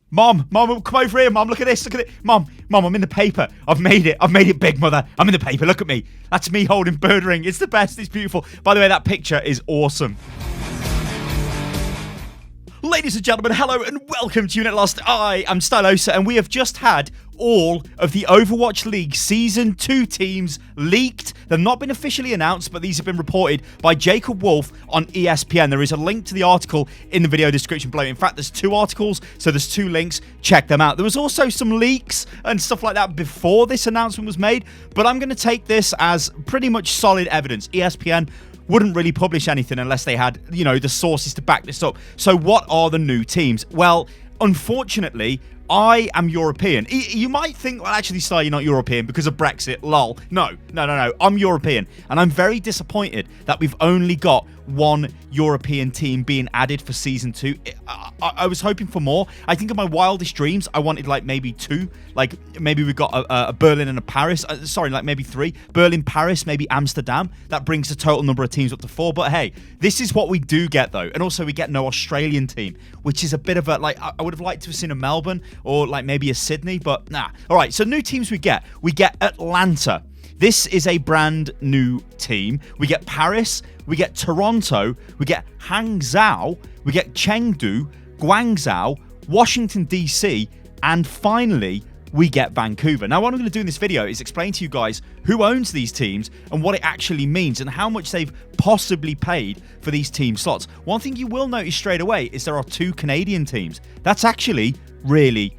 Mom, come over here, Mom. Look at this. Look at it. Mom, I'm in the paper. I've made it big, Mother. I'm in the paper. Look at me. That's me holding bird ring. It's the best. It's beautiful. By the way, that picture is awesome. Ladies and gentlemen, hello and welcome to Unit Lost. I am Stylosa, and we have just had all of the Overwatch League Season 2 teams leaked. They've not been officially announced, but these have been reported by Jacob Wolf on ESPN. There is a link to the article in the video description below. In fact, there's 2 articles, so there's 2 links. Check them out. There was also some leaks and stuff like that before this announcement was made, but I'm going to take this as pretty much solid evidence. ESPN wouldn't really publish anything unless they had, the sources to back this up. So what are the new teams? Well, unfortunately, I am European. You might think, well, actually, Sty, you're not European because of Brexit. Lol. No. I'm European. And I'm very disappointed that we've only got one European team being added for Season 2. I was hoping for more. I think in my wildest dreams, I wanted maybe 2. Maybe we got a Berlin and a Paris. Maybe 3. Berlin, Paris, maybe Amsterdam. That brings the total number of teams up to 4. But hey, this is what we do get, though. And also, we get no Australian team, which is a bit of a, I would have liked to have seen a Melbourne or maybe a Sydney, but nah. All right, so new teams we get Atlanta. This is a brand new team. We get Paris, we get Toronto, we get Hangzhou, we get Chengdu, Guangzhou, Washington, DC, and finally, we get Vancouver. Now, what I'm going to do in this video is explain to you guys who owns these teams and what it actually means and how much they've possibly paid for these team slots. One thing you will notice straight away is there are 2 Canadian teams. That's actually really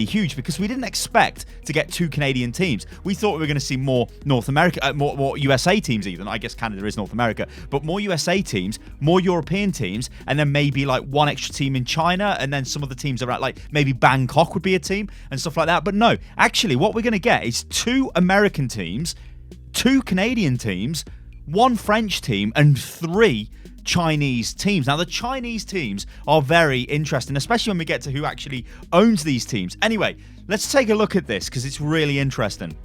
huge because we didn't expect to get 2 Canadian teams. We thought we were going to see more North America, more USA teams even. I guess Canada is North America, but more USA teams, more European teams, and then maybe 1 extra team in China, and then some of the teams are at maybe Bangkok would be a team and stuff like that. But no, actually what we're going to get is 2 American teams, 2 Canadian teams, 1 French team, and 3 Chinese teams. Now, the Chinese teams are very interesting, especially when we get to who actually owns these teams. Anyway, let's take a look at this because it's really interesting.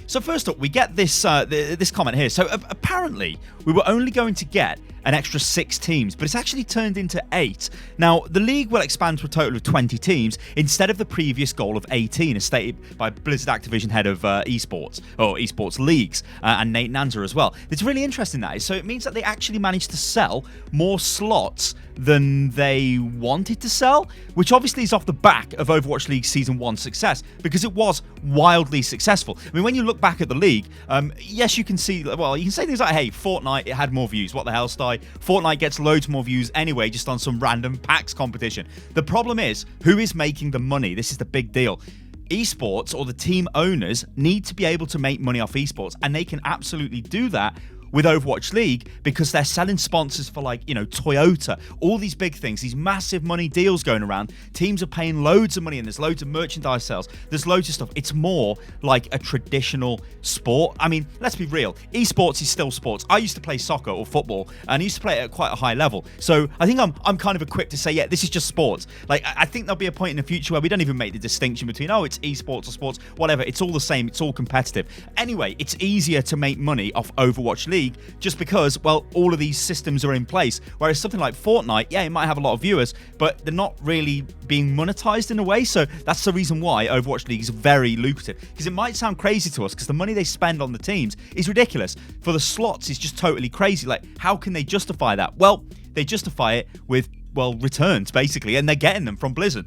So first up, we get this this comment here. So apparently, we were only going to get an extra 6 teams, but it's actually turned into 8. Now, the league will expand to a total of 20 teams instead of the previous goal of 18, as stated by Blizzard Activision head of esports, or esports leagues, and Nate Nanza as well. It's really interesting that is. So it means that they actually managed to sell more slots than they wanted to sell, which obviously is off the back of Overwatch League Season 1 success, because it was wildly successful. I mean, when you look back at the league, yes, you can see, well, you can say things like, hey, Fortnite, it had more views. What the hell, Sty? Fortnite gets loads more views anyway, just on some random PAX competition. The problem is, who is making the money? This is the big deal. Esports, or the team owners, need to be able to make money off esports, and they can absolutely do that with Overwatch League because they're selling sponsors for Toyota, all these big things, these massive money deals going around. Teams are paying loads of money and there's loads of merchandise sales. There's loads of stuff. It's more like a traditional sport. I mean, let's be real. Esports is still sports. I used to play soccer or football and I used to play it at quite a high level. So I think I'm kind of equipped to say, yeah, this is just sports. I think there'll be a point in the future where we don't even make the distinction between, it's esports or sports, whatever. It's all the same. It's all competitive. Anyway, it's easier to make money off Overwatch League just because, well, all of these systems are in place. Whereas something like Fortnite, yeah, it might have a lot of viewers, but they're not really being monetized in a way. So that's the reason why Overwatch League is very lucrative. Because it might sound crazy to us because the money they spend on the teams is ridiculous. For the slots, it's just totally crazy. How can they justify that? Well, they justify it with, returns, basically, and they're getting them from Blizzard.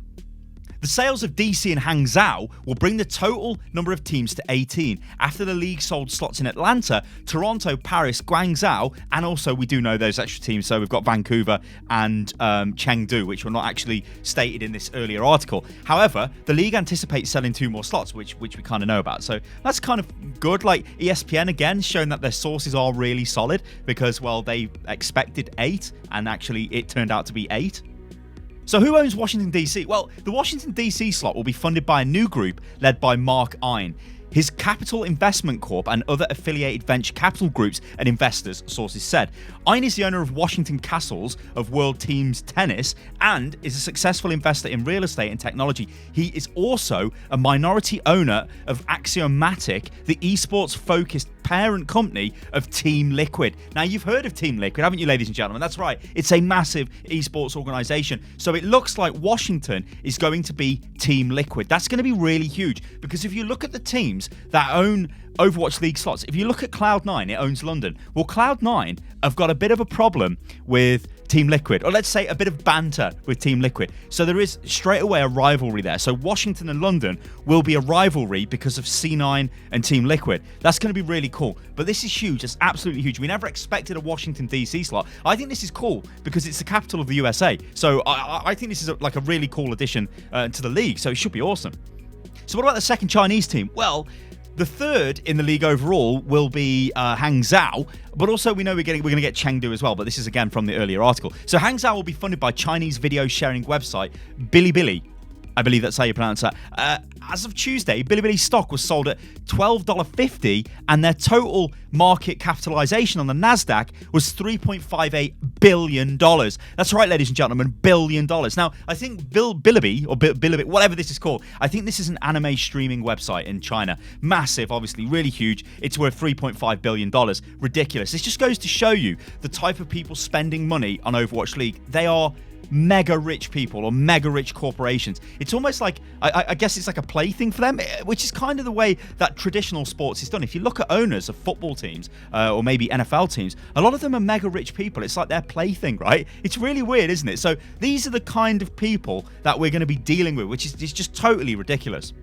The sales of DC and Hangzhou will bring the total number of teams to 18. After the league sold slots in Atlanta, Toronto, Paris, Guangzhou, and also we do know those extra teams. So we've got Vancouver and Chengdu, which were not actually stated in this earlier article. However, the league anticipates selling 2 more slots, which we kind of know about. So that's kind of good. ESPN, again, showing that their sources are really solid because, they expected 8 and actually it turned out to be 8. So who owns Washington, D.C.? Well, the Washington, D.C. slot will be funded by a new group led by Mark Ein. His Capital Investment Corp and other affiliated venture capital groups and investors, sources said. Ein is the owner of Washington Castles of World Teams Tennis and is a successful investor in real estate and technology. He is also a minority owner of Axiomatic, the esports-focused parent company of Team Liquid. Now, you've heard of Team Liquid, haven't you, ladies and gentlemen? That's right. It's a massive esports organization. So it looks like Washington is going to be Team Liquid. That's going to be really huge, because if you look at the teams that own Overwatch League slots, if you look at Cloud9, it owns London. Well, Cloud9 have got a bit of a problem with Team Liquid, or let's say a bit of banter with Team Liquid. So there is straight away a rivalry there. So Washington and London will be a rivalry because of C9 and Team Liquid. That's going to be really cool. But this is huge. It's absolutely huge. We never expected a Washington DC slot. I think this is cool because it's the capital of the USA. So I think this is like a really cool addition to the league. So it should be awesome. So what about the second Chinese team? Well, the third in the league overall will be Hangzhou, but also we know we're going to get Chengdu as well, but this is again from the earlier article. So Hangzhou will be funded by Chinese video sharing website Bilibili. I believe that's how you pronounce that. As of Tuesday, Bilibili's stock was sold at $12.50, and their total market capitalization on the NASDAQ was $3.58 billion. That's right, ladies and gentlemen, $1 billion. Now, I think Bilibili, or Bilibili, whatever this is called, I think this is an anime streaming website in China. Massive, obviously, really huge. It's worth $3.5 billion. Ridiculous. This just goes to show you the type of people spending money on Overwatch League. They are mega rich people or mega rich corporations. It's almost like, I guess it's like a plaything for them, which is kind of the way that traditional sports is done. If you look at owners of football teams or maybe NFL teams, a lot of them are mega rich people. It's like their plaything, right? It's really weird, isn't it? So these are the kind of people that we're going to be dealing with, which is just totally ridiculous.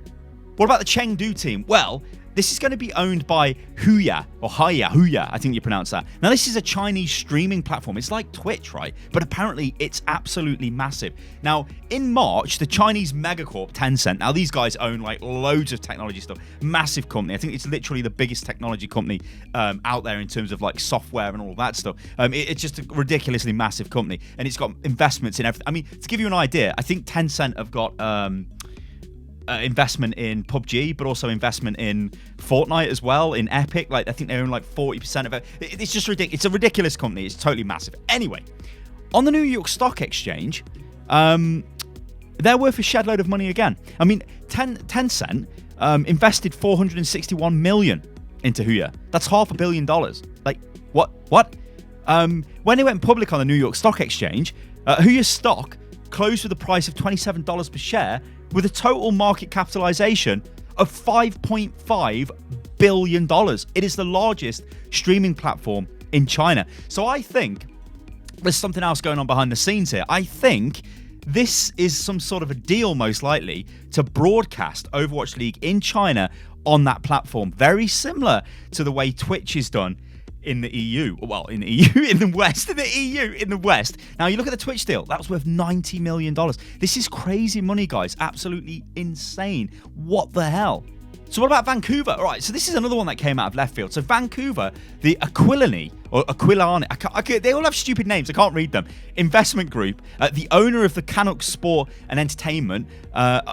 What about the Chengdu team? Well, this is going to be owned by Huya, or Huya, I think you pronounce that. Now, this is a Chinese streaming platform. It's like Twitch, right? But apparently, it's absolutely massive. Now, in March, the Chinese megacorp, Tencent, now these guys own like loads of technology stuff. Massive company. I think it's literally the biggest technology company out there in terms of like software and all that stuff. It's just a ridiculously massive company. And it's got investments in everything. I mean, to give you an idea, I think Tencent have got investment in PUBG, but also investment in Fortnite as well, in Epic. Like, I think they own like 40% of it. It's just ridiculous. It's a ridiculous company. It's totally massive. Anyway, on the New York Stock Exchange, they're worth a shed load of money again. I mean, Tencent invested $461 million into Huya. That's $500 million. Like, what? When they went public on the New York Stock Exchange, Huya's stock closed with a price of $27 per share, with a total market capitalization of $5.5 billion. It is the largest streaming platform in China. So I think there's something else going on behind the scenes here. I think this is some sort of a deal, most likely, to broadcast Overwatch League in China on that platform. Very similar to the way Twitch is done in the EU. Well, in the EU, in the West. In the EU, in the West. Now, you look at the Twitch deal. That was worth $90 million. This is crazy money, guys. Absolutely insane. What the hell? So what about Vancouver? All right, so this is another one that came out of left field. So Vancouver, the Aquilani, or Aquilani, they all have stupid names. I can't read them. Investment group, the owner of the Canucks Sport and Entertainment, the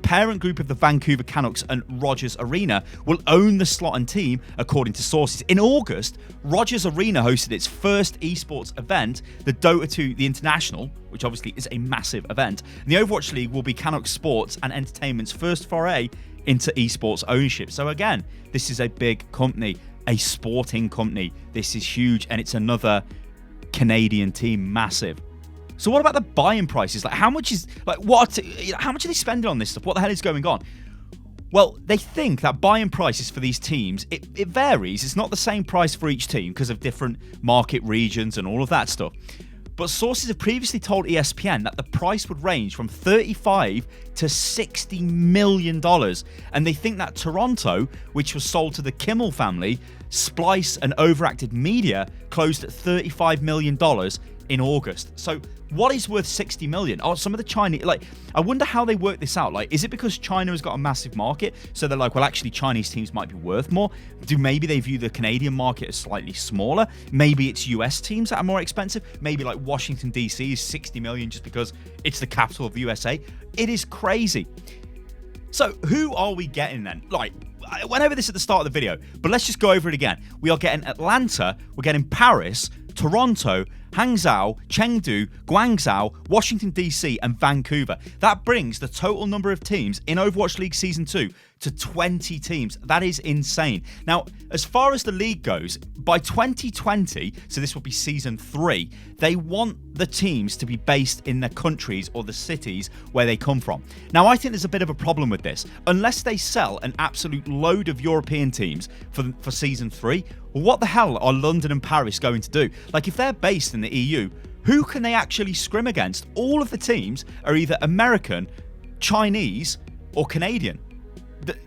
parent group of the Vancouver Canucks and Rogers Arena will own the slot and team, according to sources. In August, Rogers Arena hosted its first esports event, the Dota 2, the International, which obviously is a massive event. And the Overwatch League will be Canucks Sports and Entertainment's first foray into esports ownership. So again, this is a big company, a sporting company. This is huge, and it's another Canadian team, massive. So what about the buying prices? Like, how much are they spending on this stuff? What the hell is going on? Well, they think that buying prices for these teams, it varies. It's not the same price for each team because of different market regions and all of that stuff. But sources have previously told ESPN that the price would range from $35 to $60 million. And they think that Toronto, which was sold to the Kimmel family, Splice and Overacted Media, closed at $35 million in August. So what is worth $60 million? Oh, some of the Chinese, I wonder how they work this out. Is it because China has got a massive market? So they're like, well, actually, Chinese teams might be worth more. Maybe they view the Canadian market as slightly smaller? Maybe it's US teams that are more expensive? Maybe like Washington, DC is $60 million just because it's the capital of the USA? It is crazy. So who are we getting then? I went over this at the start of the video, but let's just go over it again. We are getting Atlanta, we're getting Paris, Toronto, Hangzhou, Chengdu, Guangzhou, Washington DC, and Vancouver. That brings the total number of teams in Overwatch League Season 2 to 20 teams. That is insane. Now, as far as the league goes, by 2020, so this will be season 3, they want the teams to be based in their countries or the cities where they come from. Now, I think there's a bit of a problem with this. Unless they sell an absolute load of European teams for season 3, what the hell are London and Paris going to do? Like, if they're based in the EU, who can they actually scrim against? All of the teams are either American, Chinese, or Canadian.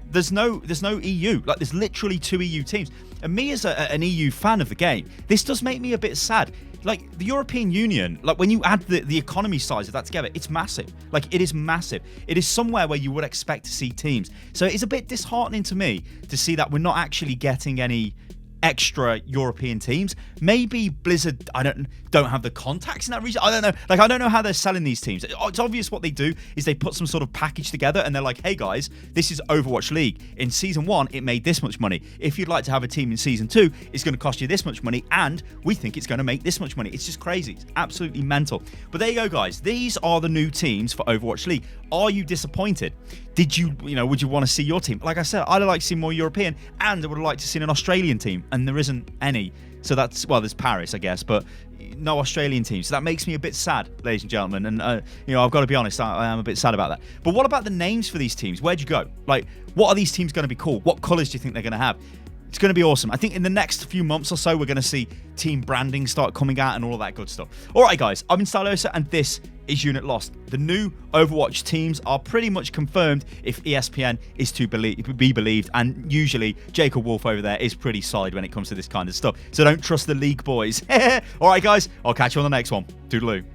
There's no EU. Like, there's literally 2 EU teams. And me as an EU fan of the game, this does make me a bit sad. Like, the European Union, like, when you add the economy size of that together, it's massive. Like, it is massive. It is somewhere where you would expect to see teams. So it's a bit disheartening to me to see that we're not actually getting any extra European teams. Maybe Blizzard, don't have the contacts in that region. I don't know. Like, I don't know how they're selling these teams. It's obvious what they do is they put some sort of package together and they're like, hey guys, this is Overwatch League. In season 1, it made this much money. If you'd like to have a team in season 2, it's going to cost you this much money, and we think it's going to make this much money. It's just crazy. It's absolutely mental. But there you go, guys. These are the new teams for Overwatch League. Are you disappointed? Would you want to see your team? Like I said, I'd like to see more European, and I would like to see an Australian team, and there isn't any. So that's, well, there's Paris, I guess, but no Australian team. So that makes me a bit sad, ladies and gentlemen. And, I've got to be honest, I am a bit sad about that. But what about the names for these teams? Where'd you go? Like, what are these teams going to be called? What colours do you think they're going to have? It's going to be awesome. I think in the next few months or so, we're going to see team branding start coming out and all that good stuff. All right, guys, I've been Stylosa, and this is Unit Lost. The new Overwatch teams are pretty much confirmed if ESPN is to be believed, and usually Jacob Wolf over there is pretty solid when it comes to this kind of stuff. So don't trust the league boys. All right, guys, I'll catch you on the next one. Toodaloo.